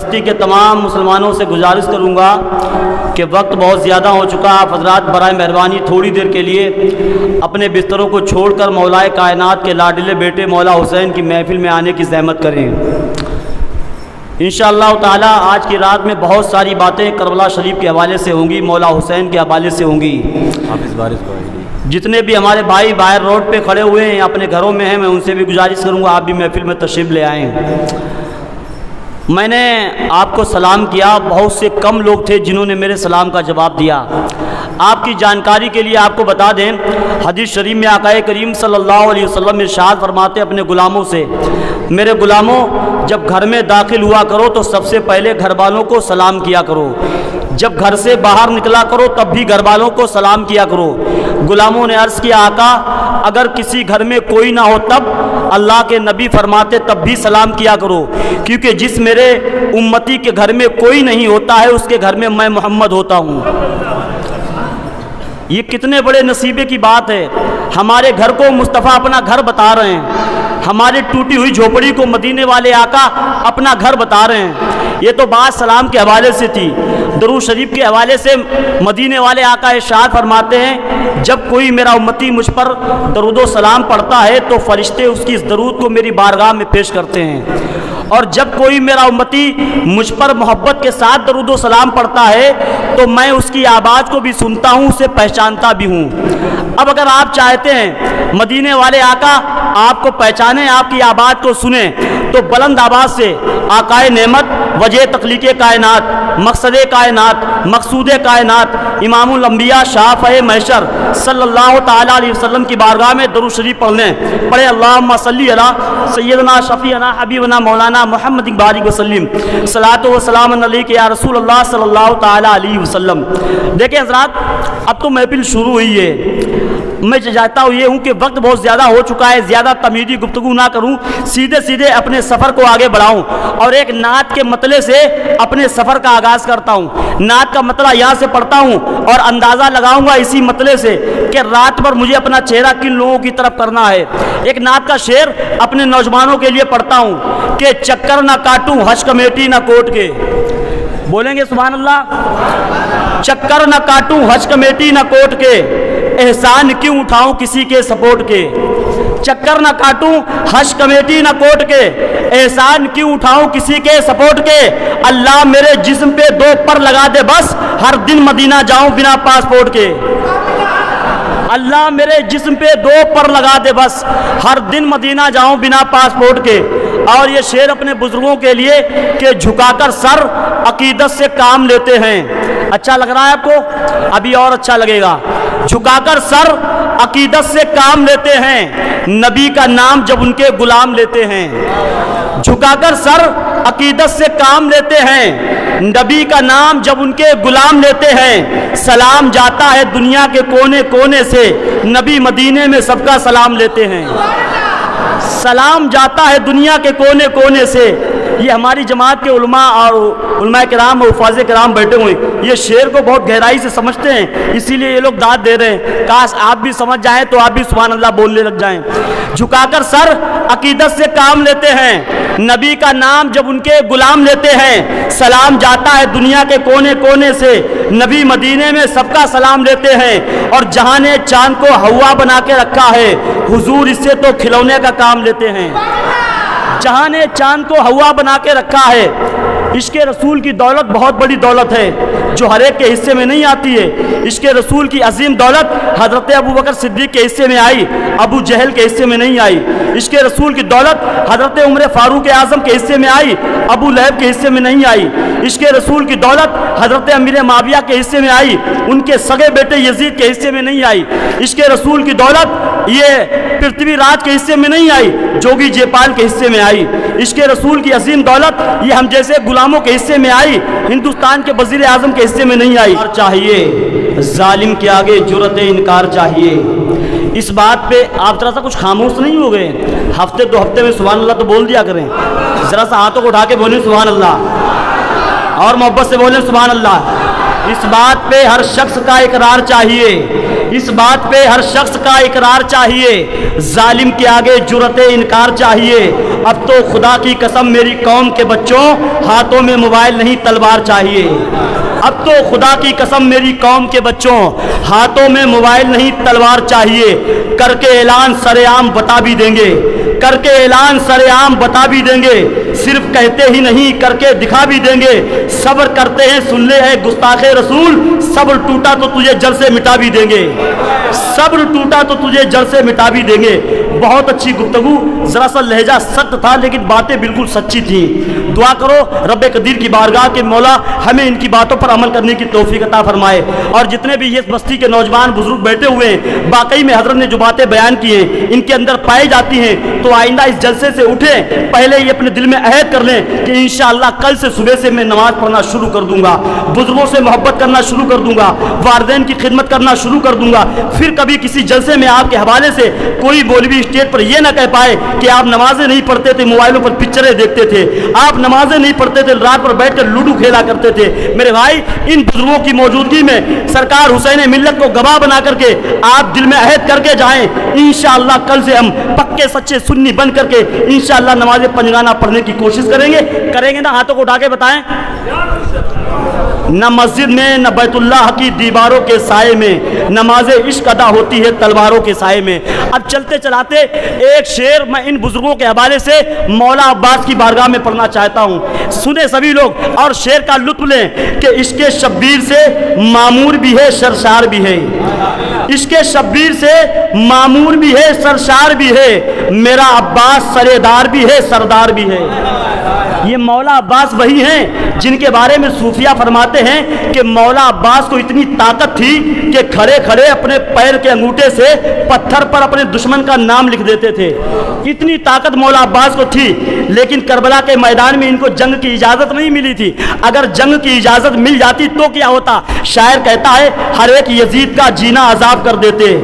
بستی کے تمام مسلمانوں سے گزارش کروں گا کہ وقت بہت زیادہ ہو چکا، آپ حضرات برائے مہربانی تھوڑی دیر کے لیے اپنے بستروں کو چھوڑ کر مولائے کائنات کے لاڈلے بیٹے مولا حسین کی محفل میں آنے کی زحمت کریں۔ انشاءاللہ تعالی آج کی رات میں بہت ساری باتیں کربلا شریف کے حوالے سے ہوں گی، مولا حسین کے حوالے سے ہوں گی۔ جتنے بھی ہمارے بھائی باہر روڈ پہ کھڑے ہوئے ہیں، اپنے گھروں میں ہیں، میں ان سے بھی گزارش کروں گا آپ بھی محفل میں تشریف لے آئیں۔ میں نے آپ کو سلام کیا، بہت سے کم لوگ تھے جنہوں نے میرے سلام کا جواب دیا۔ آپ کی جانکاری کے لیے آپ کو بتا دیں، حدیث شریف میں آقا کریم صلی اللہ علیہ وسلم ارشاد فرماتے اپنے غلاموں سے، میرے غلاموں جب گھر میں داخل ہوا کرو تو سب سے پہلے گھر والوں کو سلام کیا کرو، جب گھر سے باہر نکلا کرو تب بھی گھر والوں کو سلام کیا کرو۔ غلاموں نے عرض کیا آقا اگر کسی گھر میں کوئی نہ ہو تب؟ اللہ کے نبی فرماتے تب بھی سلام کیا کرو، کیونکہ جس میرے امتی کے گھر میں کوئی نہیں ہوتا ہے اس کے گھر میں میں محمد ہوتا ہوں۔ یہ کتنے بڑے نصیبے کی بات ہے، ہمارے گھر کو مصطفیٰ اپنا گھر بتا رہے ہیں، ہماری ٹوٹی ہوئی جھوپڑی کو مدینے والے آقا اپنا گھر بتا رہے ہیں۔ یہ تو بات سلام کے حوالے سے تھی، درود شریف کے حوالے سے مدینے والے آقا ارشاد فرماتے ہیں جب کوئی میرا امتی مجھ پر درود و سلام پڑھتا ہے تو فرشتے اس کی اس درود کو میری بارگاہ میں پیش کرتے ہیں، اور جب کوئی میرا امتی مجھ پر محبت کے ساتھ درود و سلام پڑھتا ہے تو میں اس کی آواز کو بھی سنتا ہوں، اسے پہچانتا بھی ہوں۔ اب اگر آپ چاہتے ہیں مدینے والے آقا آپ کو پہچانیں، آپ کی آواز کو سنیں، تو بلند آواز سے آقا نعمت، وجہ تخلیق کائنات، مقصد کائنات، مقصود کائنات، امام الانبیاء شافع محشر صلی اللہ تعالیٰ علیہ وسلم کی بارگاہ میں درود شریف پڑھ لیں۔ پڑھے اللہم صلی علی سیدنا شفیعنا حبیبنا مولانا محمد بارک وسلم، صلاۃ و سلام علیک یا رسول اللہ صلی اللہ تعالیٰ علیہ وسلم۔ دیکھیں حضرات اب تو محفل شروع ہوئی ہے، میں چاہتا ہوں یہ ہوں کہ وقت بہت زیادہ ہو چکا ہے، زیادہ تمیزی گفتگو نہ کروں، سیدھے اپنے سفر کو آگے بڑھاؤں اور ایک نعت کے مطلع سے اپنے سفر کا آغاز کرتا ہوں۔ نعت کا مطلع یہاں سے پڑھتا ہوں اور اندازہ لگاؤں گا اسی مطلع سے کہ رات بھر مجھے اپنا چہرہ کن لوگوں کی طرف کرنا ہے۔ ایک نعت کا شعر اپنے نوجوانوں کے لیے پڑھتا ہوں کہ چکر نہ کاٹوں حج کمیٹی نہ کوٹ کے، بولیں گے سبحان اللہ؟ چکر نہ کاٹوں حج کمیٹی نہ کوٹ کے، احسان کیوں اٹھاؤں کسی کے سپورٹ کے۔ چکر نہ کاٹوں حج کمیٹی نہ کوٹ کے، احسان کیوں اٹھاؤں کسی کے سپورٹ کے، اللہ میرے جسم پہ 2 پر لگا دے بس، ہر دن مدینہ جاؤں بنا پاسپورٹ کے۔ اللہ میرے جسم پہ 2 پر لگا دے بس، ہر دن مدینہ جاؤں بنا پاسپورٹ کے۔ اور یہ شعر اپنے بزرگوں کے لیے کہ جھکا کر سر عقیدت سے کام لیتے ہیں۔ اچھا لگ رہا ہے آپ کو؟ ابھی اور اچھا لگے گا۔ جھکا کر سر عقیدت سے کام لیتے ہیں، نبی کا نام جب ان کے غلام لیتے ہیں۔ جھکا کر سر عقیدت سے کام لیتے ہیں، نبی کا نام جب ان کے غلام لیتے ہیں۔ سلام جاتا ہے دنیا کے کونے کونے سے، نبی مدینے میں سب کا سلام لیتے ہیں۔ سلام جاتا ہے دنیا کے کونے کونے سے۔ یہ ہماری جماعت کے علماء اور علماء کرام اور حفاظ کرام بیٹھے ہوئے یہ شعر کو بہت گہرائی سے سمجھتے ہیں، اسی لیے یہ لوگ داد دے رہے ہیں۔ کاش آپ بھی سمجھ جائیں تو آپ بھی سبحان اللہ بولنے لگ جائیں۔ جھکا کر سر عقیدت سے کام لیتے ہیں، نبی کا نام جب ان کے غلام لیتے ہیں۔ سلام جاتا ہے دنیا کے کونے کونے سے، نبی مدینے میں سب کا سلام لیتے ہیں۔ اور جہاں نے چاند کو ہوا بنا کے رکھا ہے، حضور اس سے تو کھلونے کا کام لیتے ہیں۔ جہاں نے چاند کو ہوا بنا کے رکھا ہے، عشق رسول کی دولت بہت بڑی دولت ہے جو ہر ایک کے حصے میں نہیں آتی ہے۔ عشق رسول کی عظیم دولت حضرت ابوبکر صدیق کے حصے میں آئی، ابو جہل کے حصے میں نہیں آئی۔ عشق رسول کی دولت حضرت عمر فاروق اعظم کے حصے میں آئی، ابو لہب کے حصے میں نہیں آئی۔ عشق رسول کی دولت حضرت امیر معاویہ کے حصے میں آئی، ان کے سگے بیٹے یزید کے حصے میں نہیں آئی۔ عشق رسول کی دولت یہ پرتھوی راج کے حصے میں نہیں آئی، جوگی جے پال کے حصے میں آئی۔ عشق رسول کی عظیم دولت یہ ہم جیسے غلاموں کے حصے میں آئی، ہندوستان کے وزیر اعظم کے حصے میں نہیں آئی۔ چاہیے ظالم کے آگے جرأت انکار چاہیے۔ اس بات پہ آپ ذرا سا کچھ خاموش نہیں ہو گئے؟ ہفتے 2 ہفتے میں سبحان اللہ تو بول دیا کریں، ذرا سا ہاتھوں کو اٹھا کے بولیں سبحان اللہ، اور محبت سے بولیں سبحان اللہ۔ اس بات پہ ہر شخص کا اقرار چاہیے، اس بات پہ ہر شخص کا اقرار چاہیے، ظالم کے آگے جرأت انکار چاہیے، اب تو خدا کی قسم میری قوم کے بچوں ہاتھوں میں موبائل نہیں تلوار چاہیے، اب تو خدا کی قسم میری قوم کے بچوں ہاتھوں میں موبائل نہیں تلوار چاہیے، کر کے اعلان سر عام بتا بھی دیں گے، کر کے اعلان سر عام بتا بھی دیں گے، صرف کہتے ہی نہیں کر کے دکھا بھی دیں گے، صبر کرتے ہیں سن لے ہے گستاخ رسول، صبر ٹوٹا تو تجھے جڑ سے مٹا بھی دیں گے، صبر ٹوٹا تو تجھے جڑ سے مٹا بھی دیں گے۔ بہت اچھی گفتگو، ذرا سا لہجہ سخت تھا لیکن باتیں بالکل سچی تھیں۔ دعا کرو رب قدیر کی بارگاہ کے مولا ہمیں ان کی باتوں پر عمل کرنے کی توفیق عطا فرمائے، اور جتنے بھی یہ بستی کے نوجوان بزرگ بیٹھے ہوئے ہیں واقعی میں حضرت نے جو باتیں بیان کی ہیں ان کے اندر پائی جاتی ہیں، تو آئندہ اس جلسے سے اٹھیں پہلے ہی اپنے دل میں عہد کر لیں کہ انشاءاللہ کل سے صبح سے میں نماز پڑھنا شروع کر دوں گا، بزرگوں سے محبت کرنا شروع کر دوں گا، والدین کی خدمت کرنا شروع کر دوں گا۔ پھر کبھی کسی جلسے میں آپ کے حوالے سے کوئی مولوی اسٹیج پر یہ نہ کہہ پائے کہ آپ نمازیں نہیں پڑھتے تھے، موبائلوں پر پکچریں دیکھتے تھے، آپ نمازیں نہیں پڑھتے تھے، رات پر بیٹھ کر لوڈو کھیلا کرتے تھے۔ میرے بھائی ان بزرگوں کی موجودگی میں سرکار حسین ملت کو گواہ بنا کر کے آپ دل میں عہد کر کے جائیں، انشاءاللہ کل سے ہم پکے سچے سنی بن کر کے انشاءاللہ نماز پنجگانہ پڑھنے کی کوشش کریں گے نا؟ ہاتھوں کو اٹھا کے بتائیں۔ نہ مسجد میں نہ بیت اللہ کی دیواروں کے سائے میں نماز عشق ادا ہوتی ہے تلواروں کے سائے میں۔ اب چلتے چلاتے ایک شعر میں ان بزرگوں کے حوالے سے مولا عباس کی بارگاہ میں پڑھنا چاہتا ہوں، سنیں سبھی لوگ اور شعر کا لطف لیں کہ عشق شبیر سے معمور بھی ہے سرشار بھی ہے، عشق شبیر سے معمور بھی ہے سرشار بھی ہے، میرا عباس سردار بھی ہے سردار بھی ہے۔ یہ مولا عباس وہی ہیں جن کے بارے میں صوفیہ فرماتے ہیں کہ مولا عباس کو اتنی طاقت تھی کہ کھڑے کھڑے اپنے پیر کے انگوٹھے سے پتھر پر اپنے دشمن کا نام لکھ دیتے تھے، اتنی طاقت مولا عباس کو تھی۔ لیکن کربلا کے میدان میں ان کو جنگ کی اجازت نہیں ملی تھی، اگر جنگ کی اجازت مل جاتی تو کیا ہوتا؟ شاعر کہتا ہے ہر ایک یزید کا جینا عذاب کر دیتے،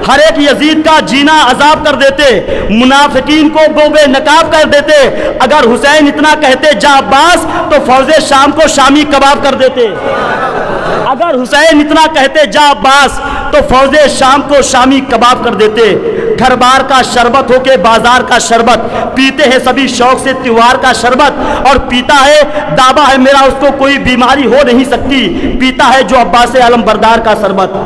ہر ایک یزید کا جینا عذاب کر دیتے، منافقین کو بوبے نقاب کر دیتے، اگر حسین اتنا کہتے جا عباس تو فوز شام کو شامی کباب کر دیتے، اگر حسین اتنا کہتے جا عباس تو فوز شام کو شامی کباب کر دیتے۔ گھر بار کا شربت ہو کے بازار کا شربت پیتے ہیں سبھی شوق سے تیوہار کا شربت، اور پیتا ہے دعویٰ ہے میرا اس کو کوئی بیماری ہو نہیں سکتی، پیتا ہے جو عباس علم بردار کا شربت۔